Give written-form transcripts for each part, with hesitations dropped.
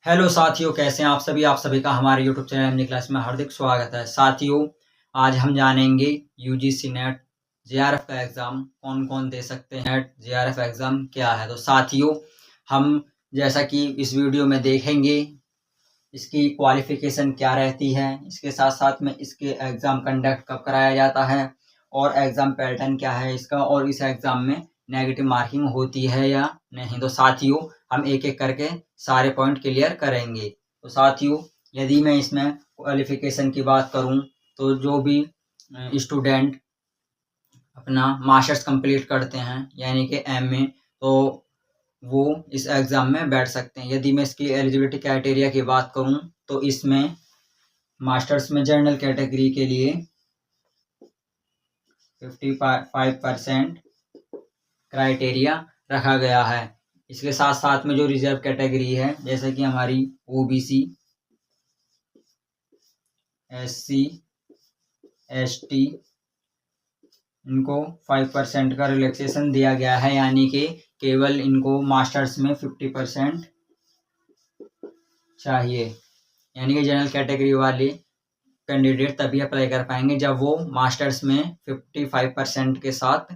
Hello साथियों, कैसे हैं आप सभी का हमारे यूट्यूब चैनल एमनी क्लास में हार्दिक स्वागत है। साथियों, आज हम जानेंगे यूजीसी नेट जेआरएफ का एग्ज़ाम कौन-कौन दे सकते हैं। नेट जेआरएफ एग्ज़ाम क्या है? तो साथियों, हम जैसा कि इस वीडियो में देखेंगे, इसकी क्वालिफ़िकेशन क्या रहती है, इसके साथ-साथ में इसके एग्ज़ाम कंडक्ट कब कराया जाता है और एग्ज़ाम पैटर्न क्या है इसका, और इस एग्ज़ाम में नेगेटिव मार्किंग होती है या नहीं। तो साथियों, हम एक-एक करके सारे पॉइंट क्लियर करेंगे। तो साथियों, यदि मैं इसमें क्वालिफ़िकेशन की बात करूँ, तो जो भी स्टूडेंट अपना मास्टर्स कंप्लीट करते हैं, यानी कि एमए, तो वो इस एग्ज़ाम में बैठ सकते हैं। यदि मैं इसकी एलिजिबिलिटी क्राइटेरिया की बात करूँ, तो इसमें मास्टर्स में जनरल कैटेगरी के लिए 55% क्राइटेरिया रखा गया है। इसके साथ-साथ में जो रिजर्व कैटेगरी है, जैसे कि हमारी ओबीसी, एससी, एसटी, इनको 5% का रिलैक्सेशन दिया गया है, यानी कि केवल इनको मास्टर्स में 50% चाहिए। यानी कि जनरल कैटेगरी वाले कैंडिडेट तभी अप्लाई कर पाएंगे जब वो मास्टर्स में 55% के साथ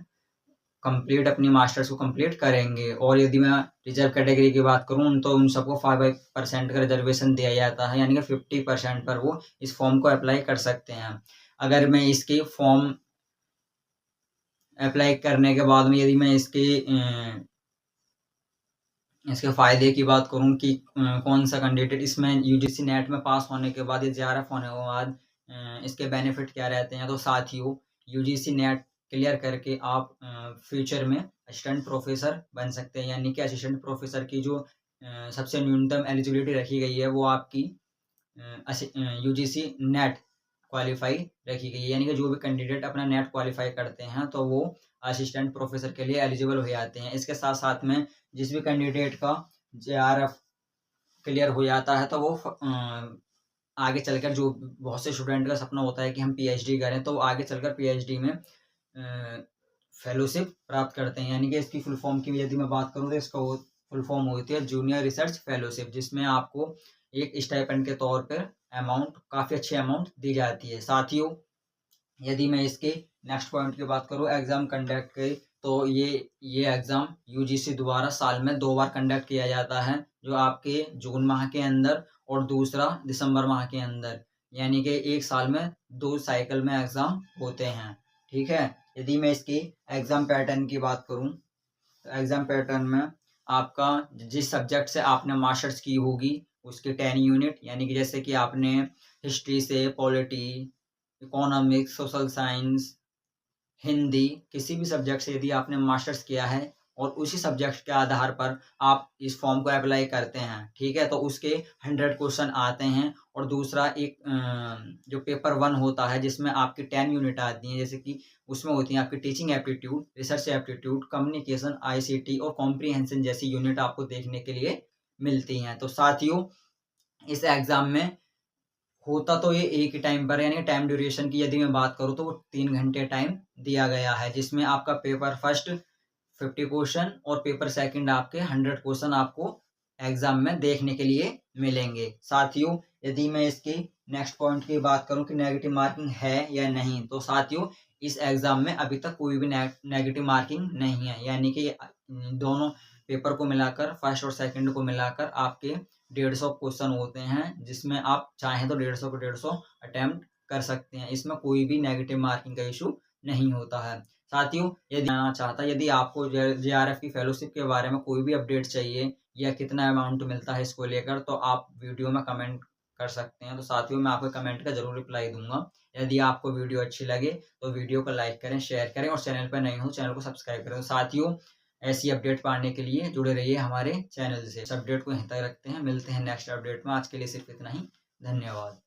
अपनी मास्टर्स को कंप्लीट करेंगे। और यदि मैं रिजर्व कैटेगरी की बात करूं, तो उन सबको 5% का रिजर्वेशन दिया जाता है, यानी कि 50% पर वो इस फॉर्म को अप्लाई कर सकते हैं। अगर मैं इसके फॉर्म अप्लाई करने के बाद में यदि मैं इसके फ़ायदे की बात करूँ कि कौन सा कैंडिडेट इसमें यूजीसी नेट में पास होने के बाद या जेआरएफ होने के बाद इसके बेनिफिट क्या रहते हैं। तो साथियों, यूजीसी नेट क्लियर करके आप फ्यूचर में असिस्टेंट प्रोफेसर बन सकते हैं, यानी कि असिस्टेंट प्रोफेसर की जो सबसे न्यूनतम एलिजिबिलिटी रखी गई है, वो आपकी यूजीसी नेट क्वालिफाई रखी गई है। यानी कि जो भी कैंडिडेट अपना नेट क्वालिफाई करते हैं, तो वो असिस्टेंट प्रोफेसर के लिए एलिजिबल हो जाते हैं। इसके साथ-साथ में जिस भी कैंडिडेट का जेआरएफ क्लियर हो जाता है, तो वो आगे चलकर, जो बहुत से स्टूडेंट का सपना होता है कि हम पीएचडी करें, तो वो आगे चलकर पीएचडी में फेलोशिप प्राप्त करते हैं। यानी कि इसकी फुल फॉर्म की यदि मैं बात करूँ, तो इसका फुल फॉर्म होती है जूनियर रिसर्च फेलोशिप, जिसमें आपको एक स्टाइपेंड के तौर पर काफ़ी अच्छी अमाउंट दी जाती है। साथियों, यदि मैं इसके नेक्स्ट पॉइंट की बात करूँ एग्ज़ाम कंडक्ट की, तो ये एग्ज़ाम यूजीसी द्वारा साल में 2 बार कंडक्ट किया जाता है, जो आपके जून माह के अंदर और दूसरा दिसंबर माह के अंदर, यानी कि एक साल में 2 साइकिल में एग्ज़ाम होते हैं। ठीक है? यदि मैं इसकी एग्ज़ाम पैटर्न की बात करूँ, तो एग्ज़ाम पैटर्न में आपका जिस सब्जेक्ट से आपने मास्टर्स की होगी, उसके 10 यूनिट, यानी कि जैसे कि आपने हिस्ट्री से polity, economics, social science, Hindi, किसी भी सब्जेक्ट से यदि आपने मास्टर्स किया है और उसी सब्जेक्ट के आधार पर आप इस फॉर्म को अप्लाई करते हैं, ठीक है? तो उसके 100 क्वेश्चन आते हैं। और दूसरा एक जो पेपर 1 होता है, जिसमें आपकी 10 यूनिट आती हैं, जैसे कि उसमें होती हैं आपकी teaching aptitude, research aptitude, communication, ICT और कॉम्प्रिहेंशन जैसी यूनिट आपको देखने के लिए मिलती हैं। तो साथियों, इस एग्ज़ाम में होता तो ये एक ही टाइम पर, यानी टाइम ड्यूरेशन की यदि मैं बात करूँ, तो वो 3 घंटे टाइम दिया गया है, जिसमें आपका पेपर फर्स्ट 50 क्वेश्चन और पेपर सेकंड आपके 100 क्वेश्चन आपको एग्ज़ाम में देखने के लिए मिलेंगे। साथियों, यदि मैं इसकी नेक्स्ट पॉइंट की बात करूँ कि नेगेटिव मार्किंग है या नहीं, तो साथियों, इस एग्ज़ाम में अभी तक कोई भी नेगेटिव मार्किंग नहीं है, यानी कि दोनों पेपर को मिलाकर, फर्स्ट और सेकंड को मिलाकर आपके 150 क्वेश्चन होते हैं, जिसमें आप चाहें तो 150 के 150 अटेम्प्ट कर सकते हैं। इसमें कोई भी नेगेटिव मार्किंग का इश्यू नहीं होता है। साथियों, यदि जानना चाहता, यदि आपको जेआरएफ की फेलोशिप के बारे में कोई भी अपडेट चाहिए या कितना अमाउंट मिलता है इसको लेकर, तो आप वीडियो में कमेंट कर सकते हैं। तो साथियों, मैं आपके कमेंट का ज़रूर रिप्लाई दूँगा। यदि आपको वीडियो अच्छी लगे, तो वीडियो को लाइक करें, शेयर करें और चैनल पर नए हो, चैनल को सब्सक्राइब करें। तो साथियों, ऐसी अपडेट पाने के लिए जुड़े रहिए हमारे चैनल से। इस अपडेट को यहीं तक रखते हैं, मिलते हैं नेक्स्ट अपडेट में। आज के लिए सिर्फ इतना ही। धन्यवाद।